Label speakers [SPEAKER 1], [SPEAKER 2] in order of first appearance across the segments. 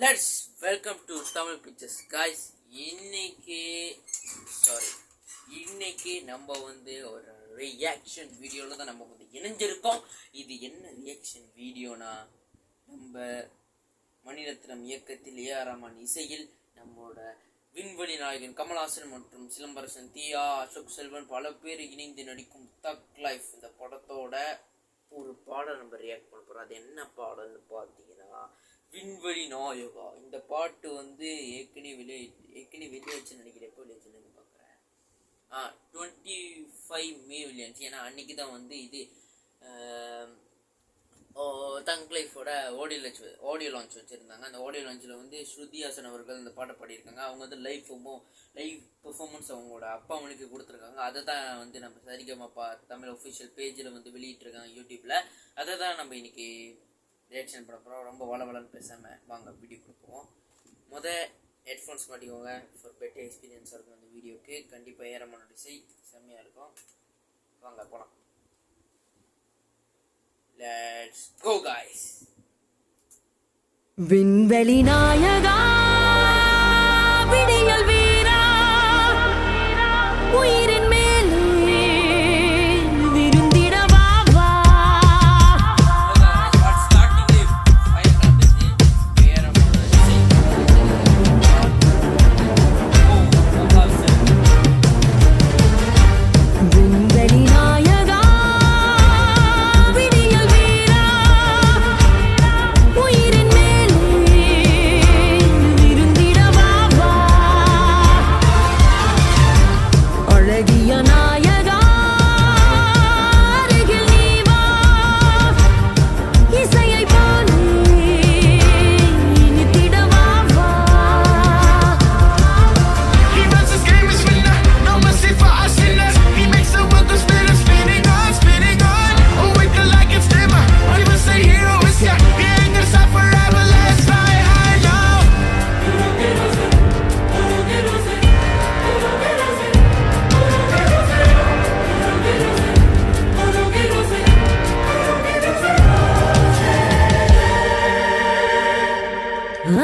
[SPEAKER 1] Let's welcome to Tamil pictures guys. இன்னைக்கு நம்ம ஒரு ரியாக்ஷன் வீடியோவில் தான் நம்ம இணைஞ்சிருக்கோம். இது என்ன ரியாக்ஷன் வீடியோனா, நம்ம மணிரத்னம் இயக்கத்தில் ஏ.ஆர். ரஹ்மான் இசையில் நம்மளோட விண்வெளி நாயகன் கமல்ஹாசன் மற்றும் சிலம்பரசன், தியா, அசோக் செல்வன் பல பேர் இணைந்து நடிக்கும் தக் லைஃப் இந்த படத்தோட ஒரு பாடம் நம்ம ரியாக்ட் பண்ண போகிறோம். அது என்ன பாடம்னு பார்த்தீங்கன்னா விண்வெளி நாயகா. இந்த பாட்டு ஏற்கனவே வெளியாச்சுன்னு நினைக்கிறேன். எப்போ வெளியாச்சுன்னு பார்க்குறேன். 25 மே வெளியாச்சு. ஏன்னா அன்னைக்கு தான் இது தக் லைஃபோட ஆடியோ லான்ச் வச்சுருந்தாங்க. அந்த ஆடியோ லான்ச்சில் ஸ்ருதி ஹாசன் அவர்கள் அந்த பாட்டை பாடியிருக்காங்க. அவங்க லைவ் பெர்ஃபார்மன்ஸ் அவங்களோட அப்பா அவனுக்கு கொடுத்துருக்காங்க. அதை தான் நம்ம சரிகமப்பா தமிழ் ஒஃபிஷியல் பேஜில் வெளியிட்டிருக்காங்க யூடியூப்பில். அதை தான் நம்ம இன்னைக்கு ரியாக்ஷன் பண்ண போகிறோம். ரொம்ப வளவலன்னு பேசாமல் வாங்க வீடியோ கொடுப்போம். ஹெட்ஃபோன்ஸ் மாட்டிக்கோங்க. ஃபார் பெட்டர் எக்ஸ்பீரியன்ஸாக இருக்கும் அந்த வீடியோக்கு. கண்டிப்பாக ஏ.ஆர். ரஹ்மானோட இசை செம்மையாக இருக்கும். வாங்க போகலாம். Let's go guys.
[SPEAKER 2] விண்வெளி நாயகா, விடியல் வீரா, உயிரின் மேலே விருந்திட வா வா. விண்வெளி நாயகா,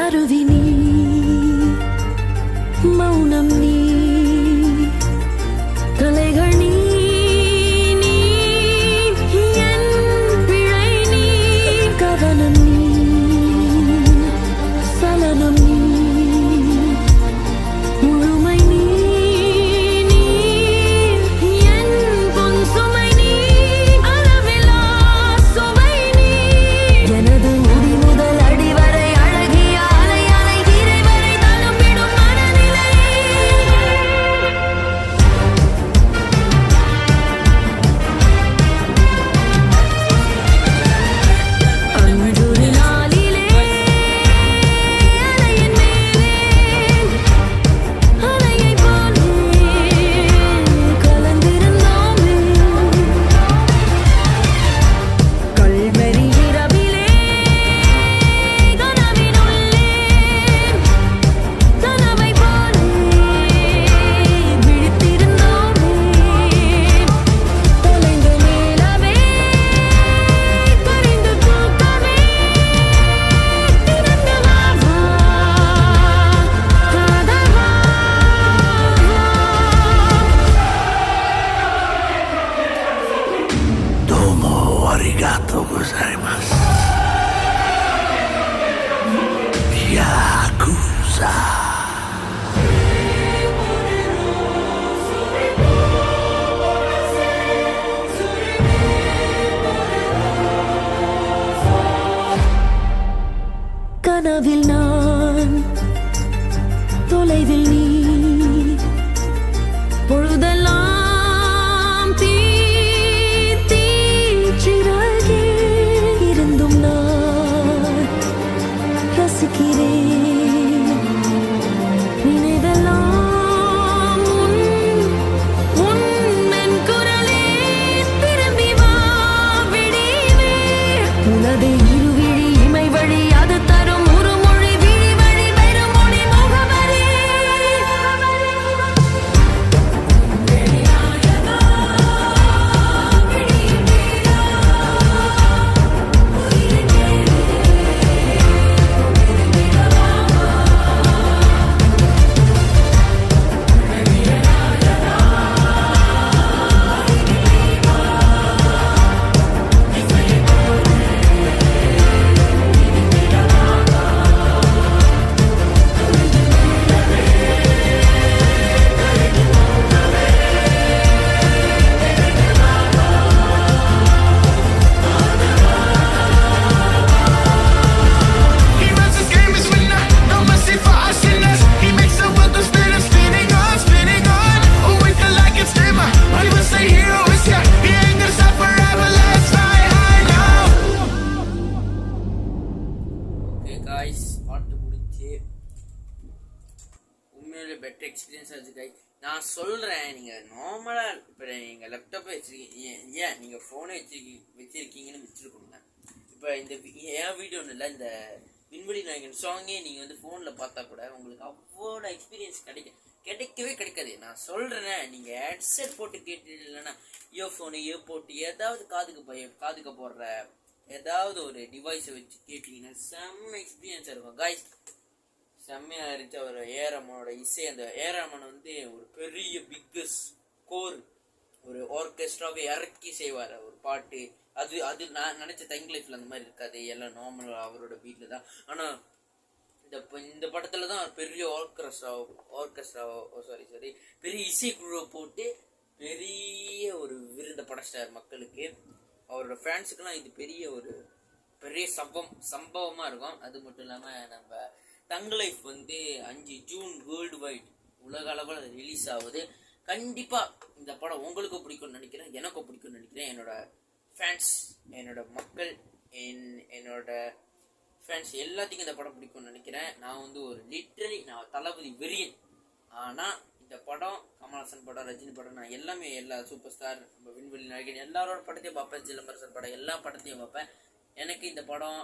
[SPEAKER 2] அருவி நீ, மௌனம் நீ, கலைகள் நீ, நீ என் பிழை நீ, கவனம் நீ, சலனம் நீ, முழுமை நீ, நீ என் பொன் சுமை நீ, அளவிலா சுவை நீ, எனது முடி முதல் அடி வரை arigatou gozaimasu. Yakuza. கனவில் நான், தொலைவில் நீ, பொழுதெல்லாம் தீ சிறகே இருந்தும் நான் ரசிக்கிறேன். நினைவெல்லாம் உன் குரலே திரும்பி வா விடிவே. உனது இருவிழி இமை வழி அது தரும் ஒரு மொழி விழி வழி வெறும் மொழி முகவரி.
[SPEAKER 1] காய்ஸ் பாட்டு முடிச்சு உண்மையிலே பெட்டர் எக்ஸ்பீரியன்ஸ் ஆச்சு காய்ஸ். நான் சொல்கிறேன், நீங்கள் நார்மலாக இப்போ நீங்கள் லேப்டாப்பை வச்சுருக்கீங்க, ஏன் நீங்கள் ஃபோனை வச்சுருக்கீங்கன்னு வச்சுருக்கோங்க. இப்போ இந்த என் வீடியோன்னு இல்லை, இந்த விண்வெளி நாயகன் சாங்கே நீங்கள் வந்து ஃபோனில் பார்த்தா கூட உங்களுக்கு அவ்வளோ எக்ஸ்பீரியன்ஸ் கிடைக்கவே கிடைக்காது. நான் சொல்கிறேன், நீங்கள் ஹெட்செட் போட்டு கேட்டு இல்லைன்னா இயர்ஃபோனு போட்டு ஏதாவது காதுக்கு போடுற ஏதாவது ஒரு டிவைஸை வச்சு கேட்டிங்கன்னா செம்ம எக்ஸ்பீரியன்ஸாக இருக்கும் காய்ஸ். செம்மையாக இருந்துச்சு. அவர் ஏஆர்ரஹ்மானோட இசை, அந்த ஏஆர்ரஹ்மான் வந்து ஒரு பெரிய பிக்கஸ்ட் கோர் ஒரு ஆர்கெஸ்ட்ராவே இறக்கி செய்வார் ஒரு பாட்டு. அது நான் நினச்ச தங் லைஃப்பில் அந்த மாதிரி இருக்காது, எல்லாம் நார்மல் அவரோட பீட்டில் தான். ஆனால் இந்த படத்தில் தான் பெரிய பெரிய இசைக்குழுவை போட்டு பெரிய ஒரு விருந்தை படைச்சிட்டார் மக்களுக்கு. அவரோட ஃபேன்ஸுக்கெல்லாம் இது பெரிய சம்பவமாக இருக்கும். அது மட்டும் இல்லாமல் நம்ம தங் லைஃப் வந்து 5 ஜூன் வேர்ல்டு வைட் உலக அளவில் ரிலீஸ் ஆகுது. கண்டிப்பாக இந்த படம் உங்களுக்கு பிடிக்கும்னு நினைக்கிறேன், எனக்கும் பிடிக்கும்னு நினைக்கிறேன். என்னோட ஃபேன்ஸ், என்னோட மக்கள், என்னோட ஃபேன்ஸ் எல்லாத்துக்கும் இந்த படம் பிடிக்கும்னு நினைக்கிறேன். நான் வந்து நான் தளபதி வெறியன். ஆனால் இந்த படம் கமல்ஹாசன் படம், ரஜினி படம், நான் எல்லா சூப்பர் ஸ்டார், நம்ம விண்வெளி நாயகன் எல்லாரோட படத்தையும் பார்ப்பேன். சிலம்பரசன் படம் எல்லா படத்தையும் பார்ப்பேன். எனக்கு இந்த படம்,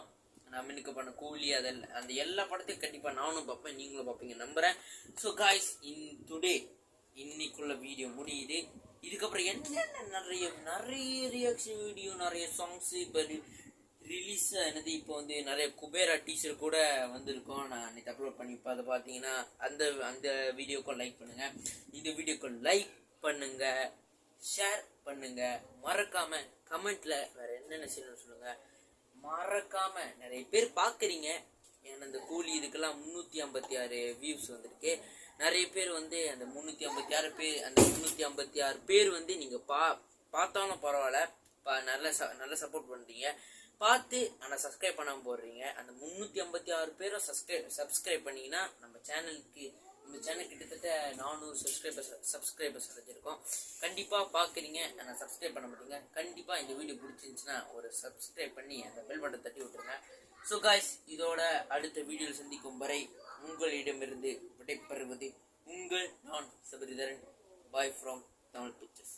[SPEAKER 1] நான் மின்னுக்கு பண்ண கூலி, அந்த எல்லா படத்தையும் கண்டிப்பாக நானும் பார்ப்பேன், நீங்களும் பார்ப்பீங்க நம்புகிறேன். ஸோ காய்ஸ், இன்னைக்குள்ள வீடியோ முடியுது. இதுக்கப்புறம் என்னென்ன நிறைய ரியாக்ஷன் வீடியோ, நிறைய சாங்ஸ் இப்போ ரிலீஸ் ஆனது. இப்போ வந்து நிறைய குபேரா டீசர் கூட வந்திருக்கோம், நான் அன்னைக்கு அப்லோட் பண்ணிப்பேன். அதை பார்த்தீங்கன்னா அந்த வீடியோக்கும் லைக் பண்ணுங்க, இந்த வீடியோக்கும் லைக் பண்ணுங்க, ஷேர் பண்ணுங்க, மறக்காம கமெண்ட்ல வேற என்னென்ன செய்யணும்னு சொல்லுங்க. மறக்காம நிறைய பேர் பார்க்குறீங்க, ஏன்னா இந்த கூலி இதுக்கெல்லாம் 356 வியூஸ் வந்திருக்கு. நிறைய பேர் வந்து அந்த 356 பேர் வந்து நீங்கள் பார்த்தாலும் பரவாயில்ல, நல்ல சப்போர்ட் பண்ணுறீங்க. பார்த்து ஆனால் சப்ஸ்கிரைப் பண்ணாமல் போடுறீங்க. அந்த 356 பேரும் சப்ஸ்கிரைப் பண்ணிங்கன்னா நம்ம சேனல் கிட்டத்தட்ட 400 சப்ஸ்கிரைபர்ஸ் அடைஞ்சிருக்கோம். கண்டிப்பாக பார்க்குறீங்க, ஆனால் சப்ஸ்கிரைப் பண்ண மாட்டீங்க. கண்டிப்பாக இந்த வீடியோ பிடிச்சிருந்துச்சுன்னா ஒரு சப்ஸ்கிரைப் பண்ணி அந்த பெல் பட்டன் தட்டி விட்டுருங்க. ஸோ காய்ஸ், இதோட அடுத்த வீடியோவில் சந்திக்கும் வரை உங்களிடமிருந்து விடைபெறுவது நான் Sabaritharan. Bye from Tamil pictures.